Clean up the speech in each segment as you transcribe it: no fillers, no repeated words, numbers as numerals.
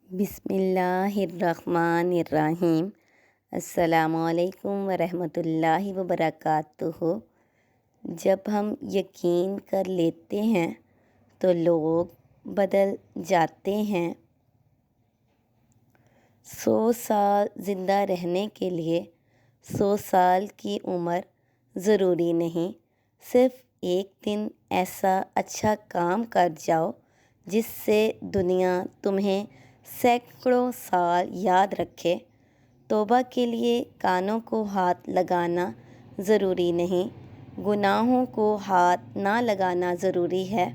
بسم اللہ الرحمن الرحیم۔ السلام علیکم ورحمۃ اللہ وبرکاتہ۔ جب ہم یقین کر لیتے ہیں تو لوگ بدل جاتے ہیں۔ 100 سال زندہ رہنے کے لیے 100 سال کی عمر ضروری نہیں، صرف ایک دن ایسا اچھا کام کر جاؤ جس سے دنیا تمہیں سینکڑوں سال یاد رکھے۔ توبہ کے لیے کانوں کو ہاتھ لگانا ضروری نہیں، گناہوں کو ہاتھ نہ لگانا ضروری ہے۔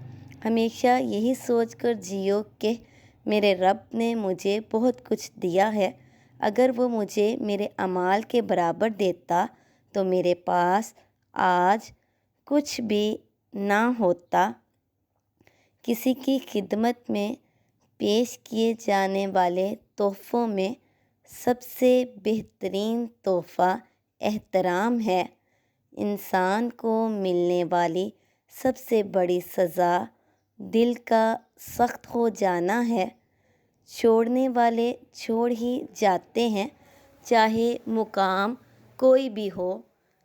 ہمیشہ یہی سوچ کر جیو کہ میرے رب نے مجھے بہت کچھ دیا ہے، اگر وہ مجھے میرے اعمال کے برابر دیتا تو میرے پاس آج کچھ بھی نہ ہوتا۔ کسی کی خدمت میں پیش کیے جانے والے تحفوں میں سب سے بہترین تحفہ احترام ہے۔ انسان کو ملنے والی سب سے بڑی سزا دل کا سخت ہو جانا ہے۔ چھوڑنے والے چھوڑ ہی جاتے ہیں، چاہے مقام کوئی بھی ہو،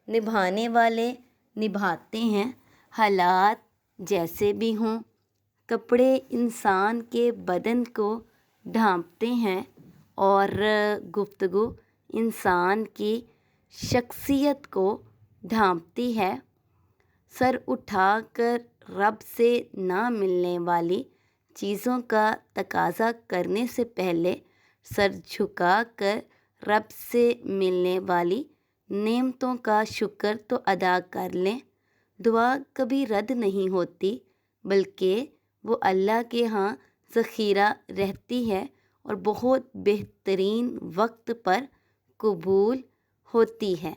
نبھانے والے نبھاتے ہیں، حالات جیسے بھی ہوں۔ کپڑے انسان کے بدن کو ڈھانپتے ہیں اور گفتگو انسان کی شخصیت کو ڈھانپتی ہے۔ سر اٹھا کر رب سے نہ ملنے والی چیزوں کا تقاضا کرنے سے پہلے سر جھکا کر رب سے ملنے والی نعمتوں کا شکر تو ادا کر لیں۔ دعا کبھی رد نہیں ہوتی، بلکہ وہ اللہ کے ہاں ذخیرہ رہتی ہے اور بہت بہترین وقت پر قبول ہوتی ہے۔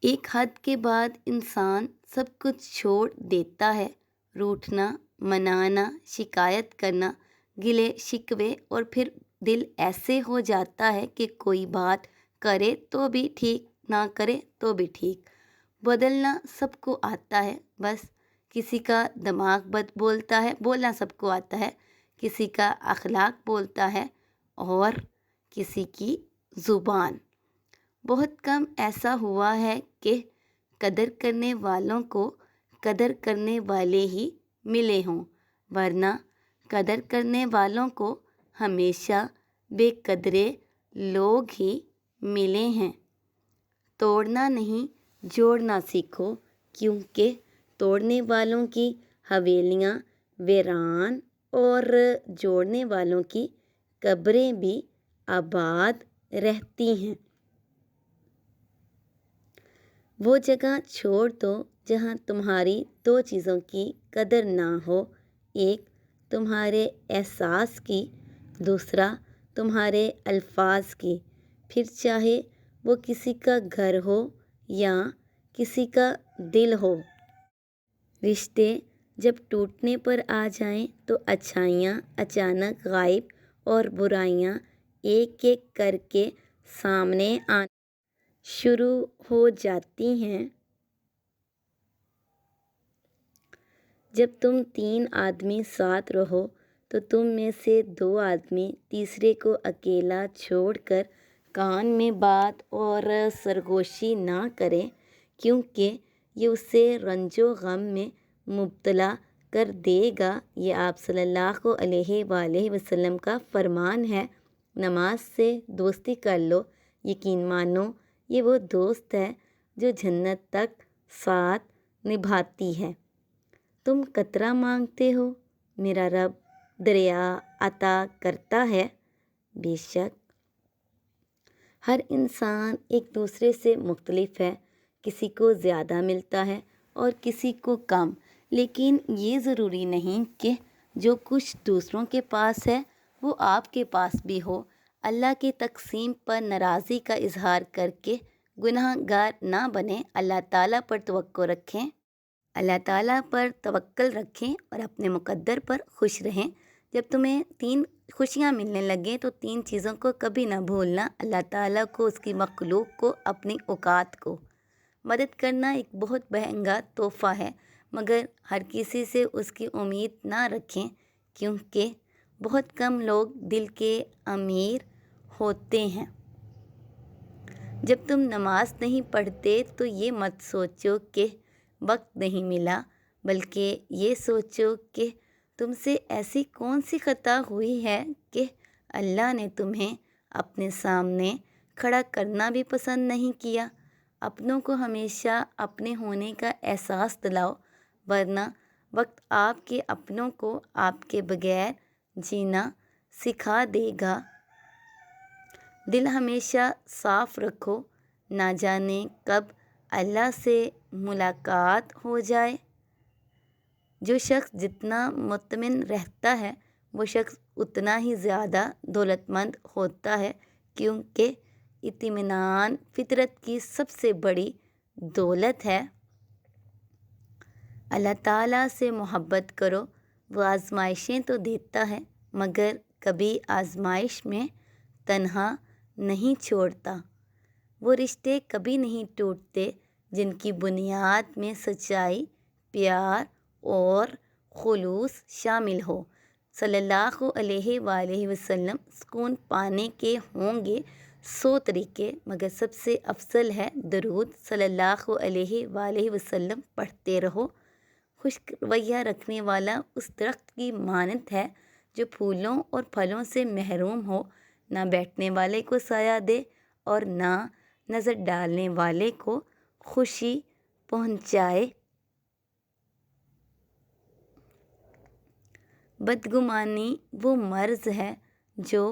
ایک حد کے بعد انسان سب کچھ چھوڑ دیتا ہے۔ روٹھنا، منانا، شکایت کرنا، گلے شکوے، اور پھر دل ایسے ہو جاتا ہے کہ کوئی بات کرے تو بھی ٹھیک، نہ کرے تو بھی ٹھیک۔ بدلنا سب کو آتا ہے، بس کسی کا دماغ بولنا سب کو آتا ہے، کسی کا اخلاق بولتا ہے اور کسی کی زبان۔ بہت کم ایسا ہوا ہے کہ قدر کرنے والوں کو قدر کرنے والے ہی ملے ہوں، ورنہ قدر کرنے والوں کو ہمیشہ بے قدرے لوگ ہی ملے ہیں۔ توڑنا نہیں، جوڑنا سیکھو، کیونکہ توڑنے والوں کی حویلیاں ویران اور جوڑنے والوں کی قبریں بھی آباد رہتی ہیں۔ وہ جگہ چھوڑ دو جہاں تمہاری دو چیزوں کی قدر نہ ہو، ایک تمہارے احساس کی، دوسرا تمہارے الفاظ کی، پھر چاہے وہ کسی کا گھر ہو یا کسی کا دل ہو۔ رشتے جب ٹوٹنے پر آ جائیں تو اچھائیاں اچانک غائب اور برائیاں ایک ایک کر کے سامنے آنا شروع ہو جاتی ہیں۔ جب تم 3 آدمی ساتھ رہو تو تم میں سے 2 آدمی تیسرے کو اکیلا چھوڑ کر کان میں بات اور سرگوشی نہ کریں، کیونکہ یہ اسے رنج و غم میں مبتلا کر دے گا۔ یہ آپ صلی اللہ علیہ وآلہ وسلم کا فرمان ہے۔ نماز سے دوستی کر لو، یقین مانو یہ وہ دوست ہے جو جنت تک ساتھ نبھاتی ہے۔ تم قطرہ مانگتے ہو، میرا رب دریا عطا کرتا ہے۔ بے شک ہر انسان ایک دوسرے سے مختلف ہے، کسی کو زیادہ ملتا ہے اور کسی کو کم، لیکن یہ ضروری نہیں کہ جو کچھ دوسروں کے پاس ہے وہ آپ کے پاس بھی ہو۔ اللہ کی تقسیم پر ناراضی کا اظہار کر کے گناہ گار نہ بنیں، اللہ تعالیٰ پر توکل رکھیں اور اپنے مقدر پر خوش رہیں۔ جب تمہیں 3 خوشیاں ملنے لگیں تو 3 چیزوں کو کبھی نہ بھولنا: اللہ تعالیٰ کو، اس کی مخلوق کو، اپنی اوقات کو۔ مدد کرنا ایک بہت مہنگا تحفہ ہے، مگر ہر کسی سے اس کی امید نہ رکھیں، کیونکہ بہت کم لوگ دل کے امیر ہوتے ہیں۔ جب تم نماز نہیں پڑھتے تو یہ مت سوچو کہ وقت نہیں ملا، بلکہ یہ سوچو کہ تم سے ایسی کون سی خطا ہوئی ہے کہ اللہ نے تمہیں اپنے سامنے کھڑا کرنا بھی پسند نہیں کیا۔ اپنوں کو ہمیشہ اپنے ہونے کا احساس دلاؤ، ورنہ وقت آپ کے اپنوں کو آپ کے بغیر جینا سکھا دے گا۔ دل ہمیشہ صاف رکھو، نہ جانے کب اللہ سے ملاقات ہو جائے۔ جو شخص جتنا مطمئن رہتا ہے وہ شخص اتنا ہی زیادہ دولت مند ہوتا ہے، کیونکہ اطمینان فطرت کی سب سے بڑی دولت ہے۔ اللہ تعالیٰ سے محبت کرو، وہ آزمائشیں تو دیتا ہے مگر کبھی آزمائش میں تنہا نہیں چھوڑتا۔ وہ رشتے کبھی نہیں ٹوٹتے جن کی بنیاد میں سچائی، پیار اور خلوص شامل ہو۔ صلی اللہ علیہ وآلہ وسلم۔ سکون پانے کے ہوں گے 100 طریقے، مگر سب سے افضل ہے درود صلی اللہ علیہ وآلہ وسلم پڑھتے رہو۔ خشک رویہ رکھنے والا اس درخت کی مانند ہے جو پھولوں اور پھلوں سے محروم ہو، نہ بیٹھنے والے کو سایہ دے اور نہ نظر ڈالنے والے کو خوشی پہنچائے۔ بدگمانی وہ مرض ہے جو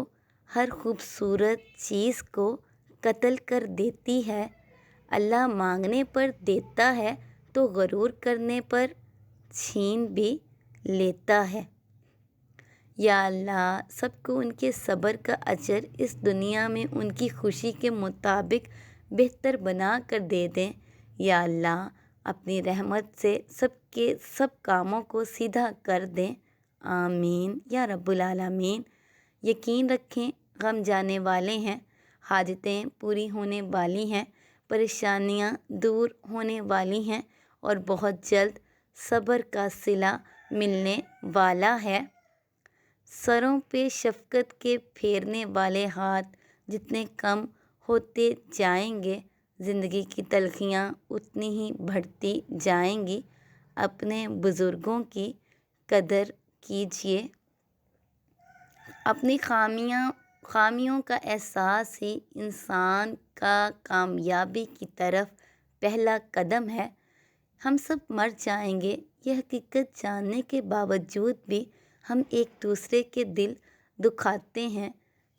ہر خوبصورت چیز کو قتل کر دیتی ہے۔ اللہ مانگنے پر دیتا ہے تو غرور کرنے پر چھین بھی لیتا ہے۔ یا اللہ سب کو ان کے صبر کا اجر اس دنیا میں ان کی خوشی کے مطابق بہتر بنا کر دے دیں۔ یا اللہ اپنی رحمت سے سب کے سب کاموں کو سیدھا کر دیں، آمین یا رب العالمین۔ یقین رکھیں غم جانے والے ہیں، حاجتیں پوری ہونے والی ہیں، پریشانیاں دور ہونے والی ہیں اور بہت جلد صبر کا صلہ ملنے والا ہے۔ سروں پہ شفقت کے پھیرنے والے ہاتھ جتنے کم ہوتے جائیں گے، زندگی کی تلخیاں اتنی ہی بڑھتی جائیں گی۔ اپنے بزرگوں کی قدر کیجیے۔ اپنی خامیوں کا احساس ہی انسان کا کامیابی کی طرف پہلا قدم ہے۔ ہم سب مر جائیں گے، یہ حقیقت جاننے کے باوجود بھی ہم ایک دوسرے کے دل دکھاتے ہیں،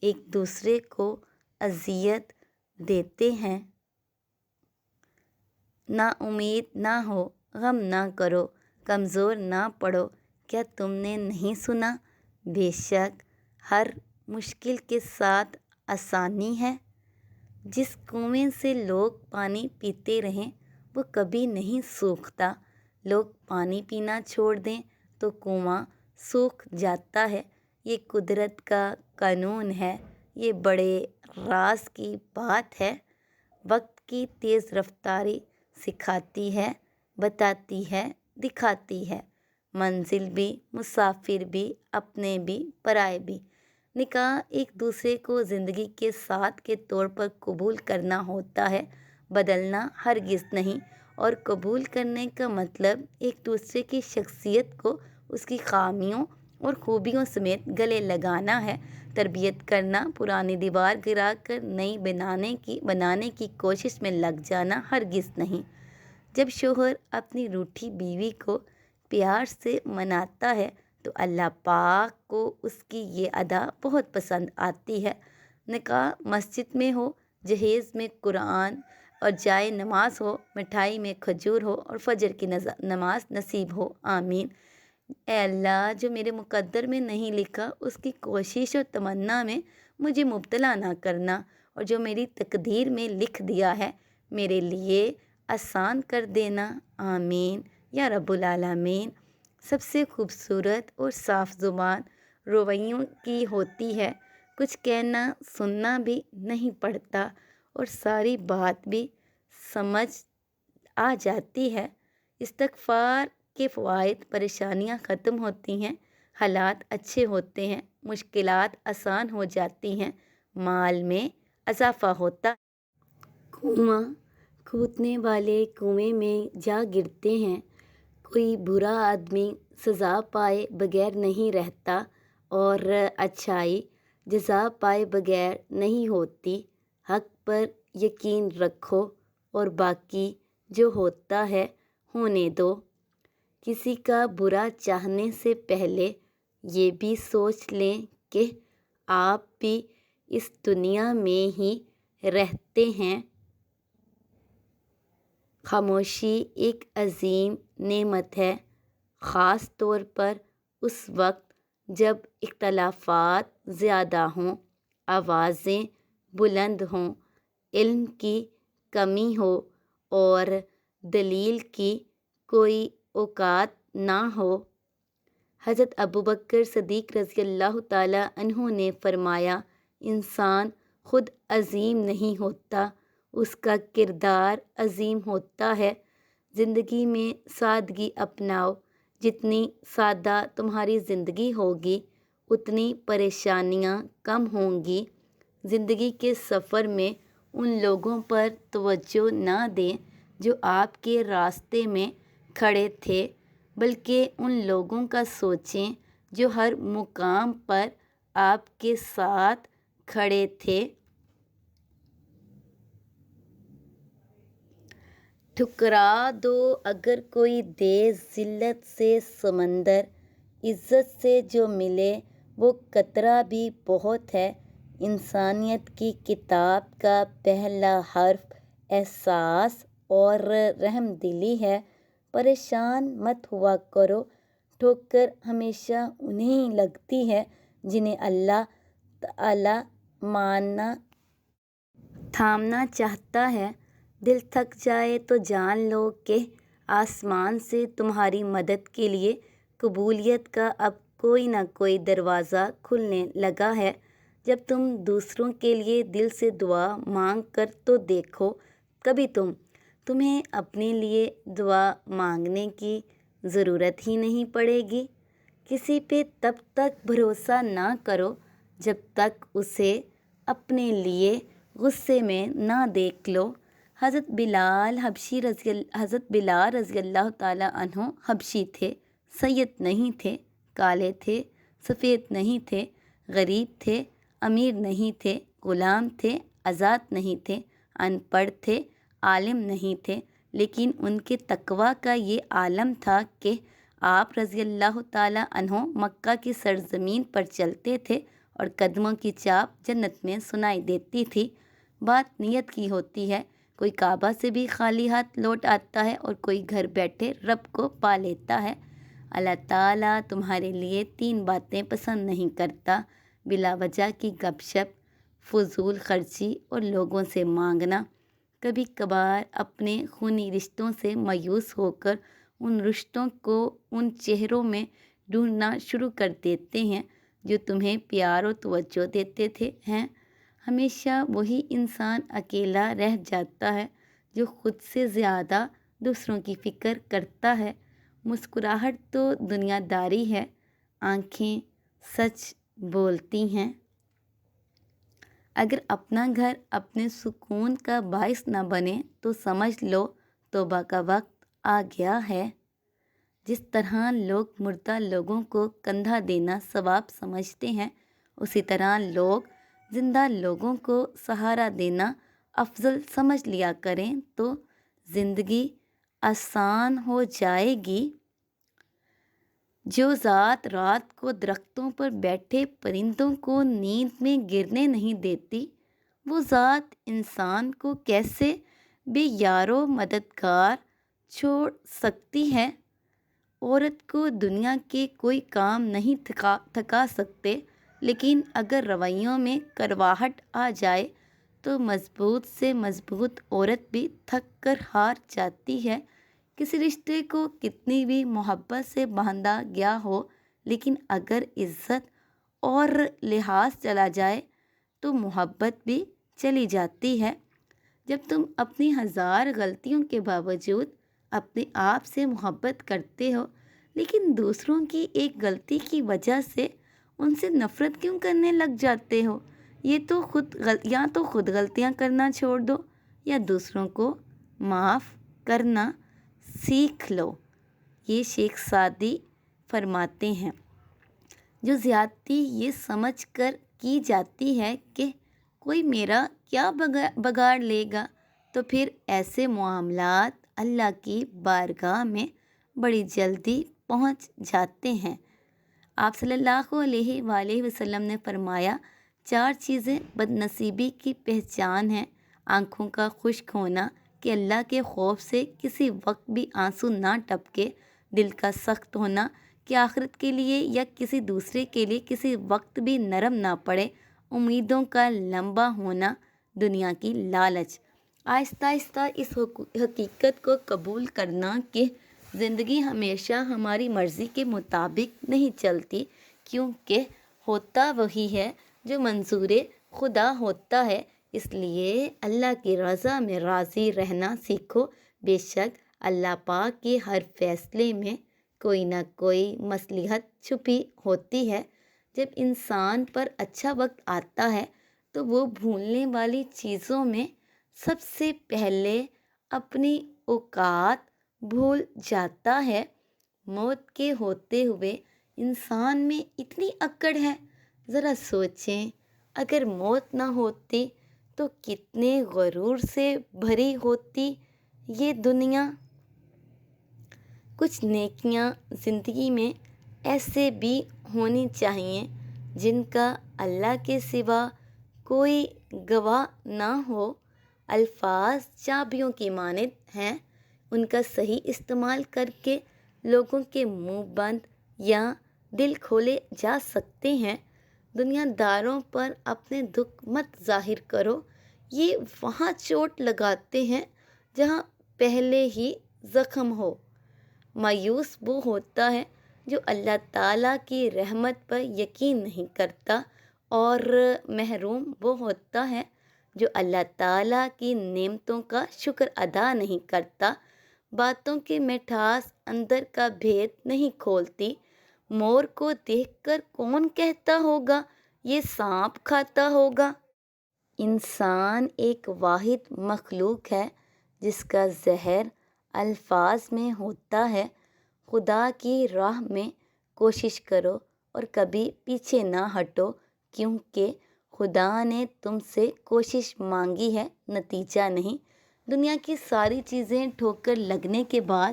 ایک دوسرے کو اذیت دیتے ہیں۔ نا امید نہ ہو، غم نہ کرو، کمزور نہ پڑو۔ کیا تم نے نہیں سنا، بے شک ہر مشکل کے ساتھ آسانی ہے۔ جس کنویں سے لوگ پانی پیتے رہیں وہ کبھی نہیں سوکھتا، لوگ پانی پینا چھوڑ دیں تو کنواں سوکھ جاتا ہے۔ یہ قدرت کا قانون ہے، یہ بڑے راز کی بات ہے۔ وقت کی تیز رفتاری سکھاتی ہے، بتاتی ہے، دکھاتی ہے۔ منزل بھی، مسافر بھی، اپنے بھی، پرائے بھی۔ نکاح ایک دوسرے کو زندگی کے ساتھ کے طور پر قبول کرنا ہوتا ہے، بدلنا ہرگز نہیں۔ اور قبول کرنے کا مطلب ایک دوسرے کی شخصیت کو اس کی خامیوں اور خوبیوں سمیت گلے لگانا ہے۔ تربیت کرنا، پرانی دیوار گرا کر نئی بنانے کی کوشش میں لگ جانا ہرگز نہیں۔ جب شوہر اپنی روٹھی بیوی کو پیار سے مناتا ہے تو اللہ پاک کو اس کی یہ ادا بہت پسند آتی ہے۔ نکاح مسجد میں ہو، جہیز میں قرآن اور جائے نماز ہو، مٹھائی میں کھجور ہو اور فجر کی نماز نصیب ہو، آمین۔ اے اللہ جو میرے مقدر میں نہیں لکھا اس کی کوشش اور تمنا میں مجھے مبتلا نہ کرنا، اور جو میری تقدیر میں لکھ دیا ہے میرے لیے آسان کر دینا، آمین یا رب العالمین۔ سب سے خوبصورت اور صاف زبان رویوں کی ہوتی ہے، کچھ کہنا سننا بھی نہیں پڑتا اور ساری بات بھی سمجھ آ جاتی ہے۔ استغفار کے فوائد، پریشانیاں ختم ہوتی ہیں، حالات اچھے ہوتے ہیں، مشکلات آسان ہو جاتی ہیں، مال میں اضافہ ہوتا ہے۔ کنواں کھودنے والے کنویں میں جا گرتے ہیں۔ کوئی برا آدمی سزا پائے بغیر نہیں رہتا اور اچھائی جزا پائے بغیر نہیں ہوتی۔ حق پر یقین رکھو اور باقی جو ہوتا ہے ہونے دو۔ کسی کا برا چاہنے سے پہلے یہ بھی سوچ لیں کہ آپ بھی اس دنیا میں ہی رہتے ہیں۔ خاموشی ایک عظیم نعمت ہے، خاص طور پر اس وقت جب اختلافات زیادہ ہوں، آوازیں بلند ہوں، علم کی کمی ہو اور دلیل کی کوئی اوقات نہ ہو۔ حضرت ابوبکر صدیق رضی اللہ تعالیٰ عنہ نے فرمایا، انسان خود عظیم نہیں ہوتا، اس کا کردار عظیم ہوتا ہے۔ زندگی میں سادگی اپناؤ۔ جتنی سادہ تمہاری زندگی ہوگی اتنی پریشانیاں کم ہوں گی۔ زندگی کے سفر میں ان لوگوں پر توجہ نہ دیں جو آپ کے راستے میں کھڑے تھے، بلکہ ان لوگوں کا سوچیں جو ہر مقام پر آپ کے ساتھ کھڑے تھے۔ ٹھکرا دو اگر کوئی دے ذلت سے سمندر، عزت سے جو ملے وہ قطرہ بھی بہت ہے۔ انسانیت کی کتاب کا پہلا حرف احساس اور رحم دلی ہے۔ پریشان مت ہوا کرو، ٹھوکر ہمیشہ انہیں لگتی ہے جنہیں اللہ تعالیٰ تھامنا چاہتا ہے۔ دل تھک جائے تو جان لو کہ آسمان سے تمہاری مدد کے لیے قبولیت کا اب کوئی نہ کوئی دروازہ کھلنے لگا ہے۔ جب تم دوسروں کے لیے دل سے دعا مانگ کر تو دیکھو، کبھی تمہیں اپنے لیے دعا مانگنے کی ضرورت ہی نہیں پڑے گی۔ کسی پہ تب تک بھروسہ نہ کرو جب تک اسے اپنے لیے غصے میں نہ دیکھ لو۔ حضرت بلال رضی اللہ تعالیٰ عنہ حبشی تھے، سید نہیں تھے، کالے تھے، سفید نہیں تھے، غریب تھے، امیر نہیں تھے، غلام تھے، آزاد نہیں تھے، ان پڑھ تھے، عالم نہیں تھے، لیکن ان کے تقویٰ کا یہ عالم تھا کہ آپ رضی اللہ تعالیٰ عنہ مکہ کی سرزمین پر چلتے تھے اور قدموں کی چاپ جنت میں سنائی دیتی تھی۔ بات نیت کی ہوتی ہے۔ کوئی کعبہ سے بھی خالی ہاتھ لوٹ آتا ہے اور کوئی گھر بیٹھے رب کو پا لیتا ہے۔ اللہ تعالیٰ تمہارے لیے 3 باتیں پسند نہیں کرتا: بلا وجہ کی گپ شپ، فضول خرچی اور لوگوں سے مانگنا۔ کبھی کبھار اپنے خونی رشتوں سے مایوس ہو کر ان رشتوں کو ان چہروں میں ڈھونڈنا شروع کر دیتے ہیں جو تمہیں پیار و توجہ دیتے ہیں۔ ہمیشہ وہی انسان اکیلا رہ جاتا ہے جو خود سے زیادہ دوسروں کی فکر کرتا ہے۔ مسکراہٹ تو دنیا داری ہے، آنکھیں سچ بولتی ہیں۔ اگر اپنا گھر اپنے سکون کا باعث نہ بنے تو سمجھ لو توبہ کا وقت آ گیا ہے۔ جس طرح لوگ مردہ لوگوں کو کندھا دینا ثواب سمجھتے ہیں، اسی طرح لوگ زندہ لوگوں کو سہارا دینا افضل سمجھ لیا کریں تو زندگی آسان ہو جائے گی۔ جو ذات رات کو درختوں پر بیٹھے پرندوں کو نیند میں گرنے نہیں دیتی، وہ ذات انسان کو کیسے بے یار و مددگار چھوڑ سکتی ہے؟ عورت کو دنیا کے کوئی کام نہیں تھکا سکتے، لیکن اگر رویوں میں کرواہٹ آ جائے تو مضبوط سے مضبوط عورت بھی تھک کر ہار جاتی ہے۔ کسی رشتے کو کتنی بھی محبت سے باندھا گیا ہو، لیکن اگر عزت اور لحاظ چلا جائے تو محبت بھی چلی جاتی ہے۔ جب تم اپنی 1000 غلطیوں کے باوجود اپنے آپ سے محبت کرتے ہو، لیکن دوسروں کی ایک غلطی کی وجہ سے ان سے نفرت کیوں کرنے لگ جاتے ہو؟ یا تو خود غلطیاں کرنا چھوڑ دو یا دوسروں کو معاف کرنا سیکھ لو۔ یہ شیخ سعدی فرماتے ہیں، جو زیادتی یہ سمجھ کر کی جاتی ہے کہ کوئی میرا کیا بگاڑ لے گا، تو پھر ایسے معاملات اللہ کی بارگاہ میں بڑی جلدی پہنچ جاتے ہیں۔ آپ صلی اللہ علیہ وآلہ وسلم نے فرمایا، 4 چیزیں بد نصیبی کی پہچان ہیں: آنکھوں کا خشک ہونا کہ اللہ کے خوف سے کسی وقت بھی آنسو نہ ٹپکے، دل کا سخت ہونا کہ آخرت کے لیے یا کسی دوسرے کے لیے کسی وقت بھی نرم نہ پڑے، امیدوں کا لمبا ہونا، دنیا کی لالچ۔ آہستہ آہستہ اس حقیقت کو قبول کرنا کہ زندگی ہمیشہ ہماری مرضی کے مطابق نہیں چلتی، کیونکہ ہوتا وہی ہے جو منظور خدا ہوتا ہے، اس لیے اللہ کی رضا میں راضی رہنا سیکھو۔ بے شک اللہ پاک کے ہر فیصلے میں کوئی نہ کوئی مصلحت چھپی ہوتی ہے۔ جب انسان پر اچھا وقت آتا ہے تو وہ بھولنے والی چیزوں میں سب سے پہلے اپنی اوقات بھول جاتا ہے۔ موت کے ہوتے ہوئے انسان میں اتنی اکڑ ہے، ذرا سوچیں اگر موت نہ ہوتی تو کتنے غرور سے بھری ہوتی یہ دنیا۔ کچھ نیکیاں زندگی میں ایسے بھی ہونی چاہیے جن کا اللہ کے سوا کوئی گواہ نہ ہو۔ الفاظ چابیوں کی مانند ہیں، ان کا صحیح استعمال کر کے لوگوں کے منہ بند یا دل کھولے جا سکتے ہیں۔ دنیا داروں پر اپنے دکھ مت ظاہر کرو، یہ وہاں چوٹ لگاتے ہیں جہاں پہلے ہی زخم ہو۔ مایوس وہ ہوتا ہے جو اللہ تعالیٰ کی رحمت پر یقین نہیں کرتا، اور محروم وہ ہوتا ہے جو اللہ تعالیٰ کی نعمتوں کا شکر ادا نہیں کرتا۔ باتوں کی مٹھاس اندر کا بھید نہیں کھولتی۔ مور کو دیکھ کر کون کہتا ہوگا یہ سانپ کھاتا ہوگا؟ انسان ایک واحد مخلوق ہے جس کا زہر الفاظ میں ہوتا ہے۔ خدا کی راہ میں کوشش کرو اور کبھی پیچھے نہ ہٹو، کیونکہ خدا نے تم سے کوشش مانگی ہے، نتیجہ نہیں۔ دنیا کی ساری چیزیں ٹھوکر لگنے کے بعد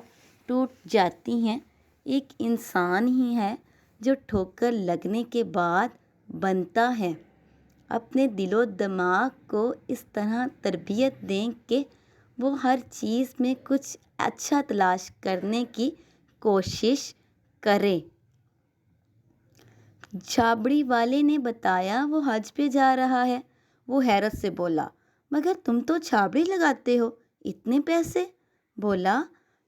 ٹوٹ جاتی ہیں، ایک انسان ہی ہے جو ٹھوکر لگنے کے بعد بنتا ہے۔ اپنے دل و دماغ کو اس طرح تربیت دیں کہ وہ ہر چیز میں کچھ اچھا تلاش کرنے کی کوشش کرے۔ چھابڑی والے نے بتایا وہ حج پہ جا رہا ہے۔ وہ حیرت سے بولا، مگر تم تو چھابڑی لگاتے ہو، اتنے پیسے؟ بولا،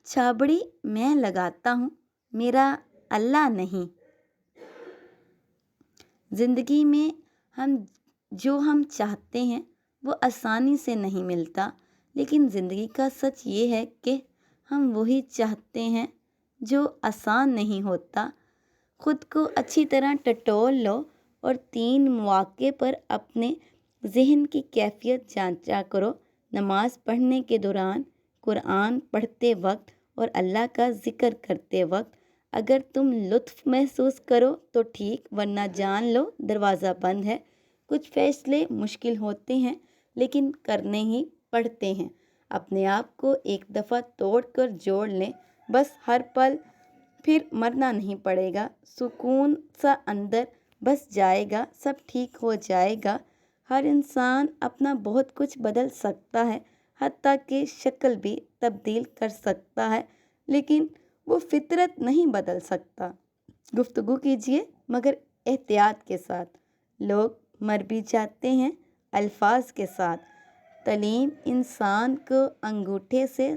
چھابڑی میں لگاتا ہوں، میرا اللہ نہیں۔ زندگی میں جو ہم چاہتے ہیں وہ آسانی سے نہیں ملتا، لیکن زندگی کا سچ یہ ہے کہ ہم وہی چاہتے ہیں جو آسان نہیں ہوتا۔ خود کو اچھی طرح ٹٹول لو اور 3 مواقع پر اپنے ذہن کی کیفیت جانچا کرو: نماز پڑھنے کے دوران، قرآن پڑھتے وقت اور اللہ کا ذکر کرتے وقت۔ اگر تم لطف محسوس کرو تو ٹھیک، ورنہ جان لو دروازہ بند ہے۔ کچھ فیصلے مشکل ہوتے ہیں لیکن کرنے ہی پڑتے ہیں۔ اپنے آپ کو ایک دفعہ توڑ کر جوڑ لیں، بس ہر پل پھر مرنا نہیں پڑے گا، سکون سا اندر بس جائے گا، سب ٹھیک ہو جائے گا۔ ہر انسان اپنا بہت کچھ بدل سکتا ہے، حتیٰ کہ شکل بھی تبدیل کر سکتا ہے، لیکن وہ فطرت نہیں بدل سکتا۔ گفتگو کیجیے مگر احتیاط کے ساتھ، لوگ مر بھی جاتے ہیں الفاظ کے ساتھ۔ تعلیم انسان کو انگوٹھے سے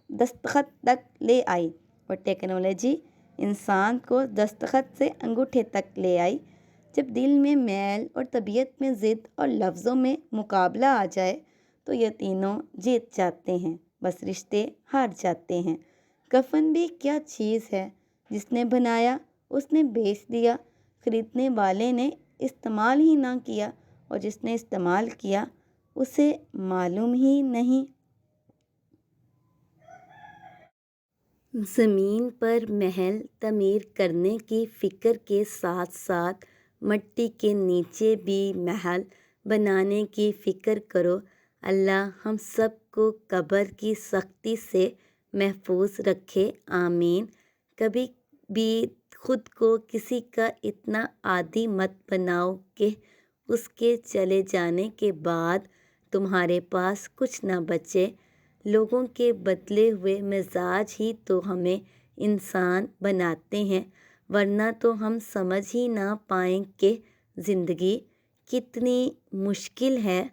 دستخط تک لے آئی اور ٹیکنالوجی انسان کو دستخط سے انگوٹھے تک لے آئی۔ جب دل میں میل اور طبیعت میں ضد اور لفظوں میں مقابلہ آ جائے تو یہ تینوں جیت جاتے ہیں، بس رشتے ہار جاتے ہیں۔ کفن بھی کیا چیز ہے، جس نے بنایا اس نے بیچ دیا، خریدنے والے نے استعمال ہی نہ کیا اور جس نے استعمال کیا اسے معلوم ہی نہیں۔ زمین پر محل تعمیر کرنے کی فکر کے ساتھ ساتھ مٹی کے نیچے بھی محل بنانے کی فکر کرو۔ اللہ ہم سب کو قبر کی سختی سے محفوظ رکھے، آمین۔ کبھی بھی خود کو کسی کا اتنا عادی مت بناؤ کہ اس کے چلے جانے کے بعد تمہارے پاس کچھ نہ بچے۔ لوگوں کے بدلے ہوئے مزاج ہی تو ہمیں انسان بناتے ہیں، ورنہ تو ہم سمجھ ہی نہ پائیں کہ زندگی کتنی مشکل ہے۔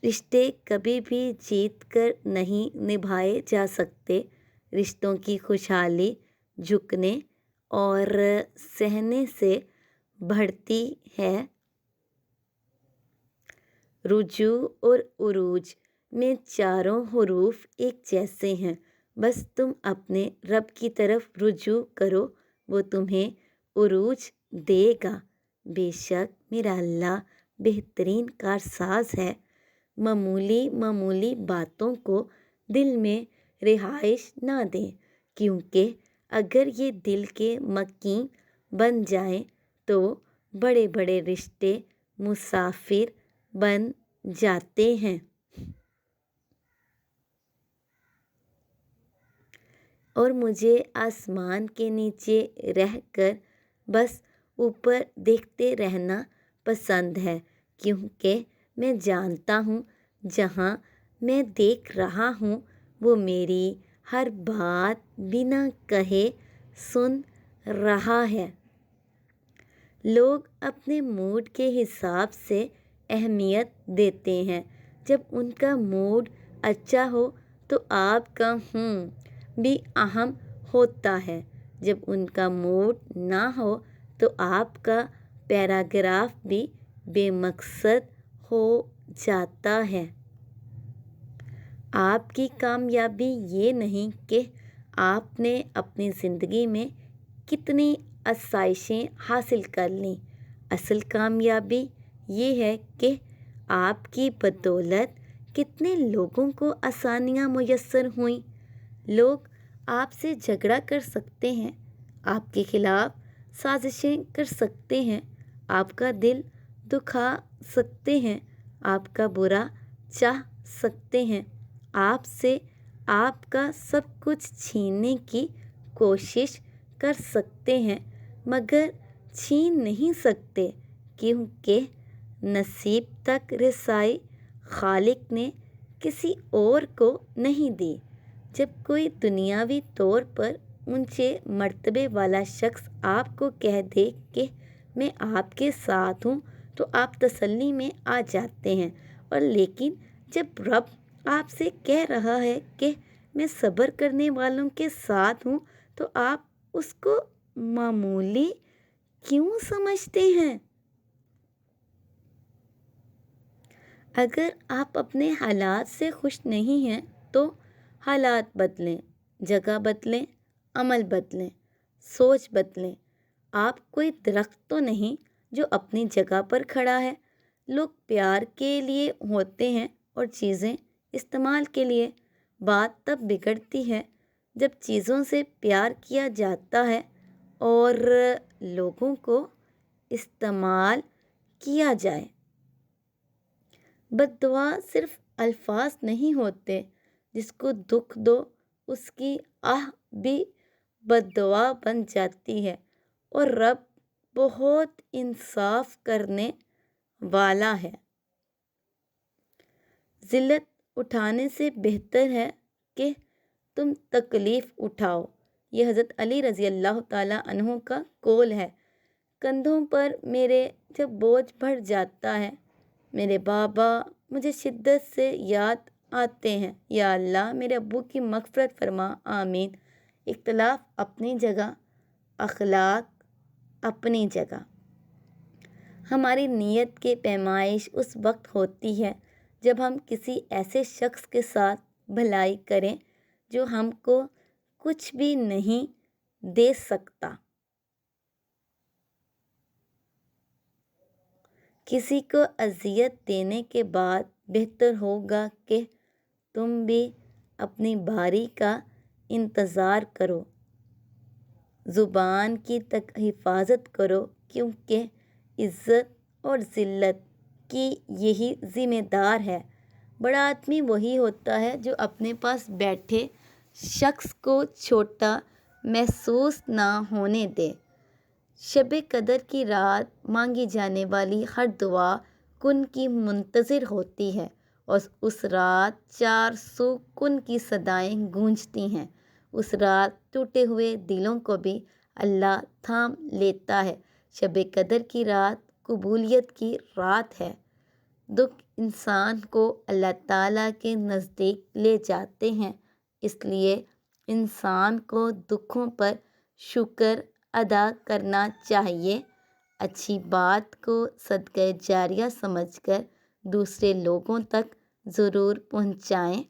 رشتے کبھی بھی جیت کر نہیں نبھائے جا سکتے، رشتوں کی خوشحالی جھکنے اور سہنے سے بڑھتی ہے۔ رجوع اور عروج میں چاروں حروف ایک جیسے ہیں، بس تم اپنے رب کی طرف رجوع کرو، وہ تمہیں عروج دے گا۔ بے شک میرا اللہ بہترین کارساز ہے۔ معمولی باتوں کو دل میں رہائش نہ دیں، کیونکہ اگر یہ دل کے مکین بن جائیں تو بڑے بڑے رشتے مسافر بن جاتے ہیں۔ اور مجھے آسمان کے نیچے رہ کر بس اوپر دیکھتے رہنا پسند ہے، کیونکہ میں جانتا ہوں جہاں میں دیکھ رہا ہوں وہ میری ہر بات بنا کہے سن رہا ہے۔ لوگ اپنے موڈ کے حساب سے اہمیت دیتے ہیں، جب ان کا موڈ اچھا ہو تو آپ کا بھی اہم ہوتا ہے، جب ان کا موڈ نہ ہو تو آپ کا پیراگراف بھی بے مقصد ہو جاتا ہے۔ آپ کی کامیابی یہ نہیں کہ آپ نے اپنی زندگی میں کتنی آسائشیں حاصل کر لیں، اصل کامیابی یہ ہے کہ آپ کی بدولت کتنے لوگوں کو آسانیاں میسر ہوئیں۔ لوگ آپ سے جھگڑا کر سکتے ہیں، آپ کے خلاف سازشیں کر سکتے ہیں، آپ کا دل دکھا سکتے ہیں، آپ کا برا چاہ سکتے ہیں، آپ سے آپ کا سب کچھ چھیننے کی کوشش کر سکتے ہیں، مگر چھین نہیں سکتے، کیونکہ نصیب تک رسائی خالق نے کسی اور کو نہیں دی۔ جب کوئی دنیاوی طور پر اونچے مرتبے والا شخص آپ کو کہہ دے کہ میں آپ کے ساتھ ہوں تو آپ تسلی میں آ جاتے ہیں، اور لیکن جب رب آپ سے کہہ رہا ہے کہ میں صبر کرنے والوں کے ساتھ ہوں تو آپ اس کو معمولی کیوں سمجھتے ہیں؟ اگر آپ اپنے حالات سے خوش نہیں ہیں تو حالات بدلیں، جگہ بدلیں، عمل بدلیں، سوچ بدلیں۔ آپ کوئی درخت تو نہیں جو اپنی جگہ پر کھڑا ہے۔ لوگ پیار کے لیے ہوتے ہیں اور چیزیں استعمال کے لیے۔ بات تب بگڑتی ہے جب چیزوں سے پیار کیا جاتا ہے اور لوگوں کو استعمال کیا جائے۔ بد دعا صرف الفاظ نہیں ہوتے، جس کو دکھ دو اس کی آہ بھی بد دعا بن جاتی ہے، اور رب بہت انصاف کرنے والا ہے۔ ذلت اٹھانے سے بہتر ہے کہ تم تکلیف اٹھاؤ، یہ حضرت علی رضی اللہ تعالیٰ عنہ کا قول ہے۔ کندھوں پر میرے جب بوجھ بڑھ جاتا ہے، میرے بابا مجھے شدت سے یاد آتے ہیں، یا اللہ میرے ابو کی مغفرت فرما، آمین۔ اختلاف اپنی جگہ، اخلاق اپنی جگہ۔ ہماری نیت کی پیمائش اس وقت ہوتی ہے جب ہم کسی ایسے شخص کے ساتھ بھلائی کریں جو ہم کو کچھ بھی نہیں دے سکتا۔ کسی کو اذیت دینے کے بعد بہتر ہوگا کہ تم بھی اپنی باری کا انتظار کرو۔ زبان کی حفاظت کرو، کیونکہ عزت اور ذلت کی یہی ذمہ دار ہے۔ بڑا آدمی وہی ہوتا ہے جو اپنے پاس بیٹھے شخص کو چھوٹا محسوس نہ ہونے دے۔ شب قدر کی رات مانگی جانے والی ہر دعا کن کی منتظر ہوتی ہے، اور اس رات 400 کن کی صدائیں گونجتی ہیں۔ اس رات ٹوٹے ہوئے دلوں کو بھی اللہ تھام لیتا ہے۔ شب قدر کی رات قبولیت کی رات ہے۔ دکھ انسان کو اللہ تعالیٰ کے نزدیک لے جاتے ہیں، اس لیے انسان کو دکھوں پر شکر ادا کرنا چاہیے۔ اچھی بات کو صدقہ جاریہ سمجھ کر دوسرے لوگوں تک ضرور پہنچائیں۔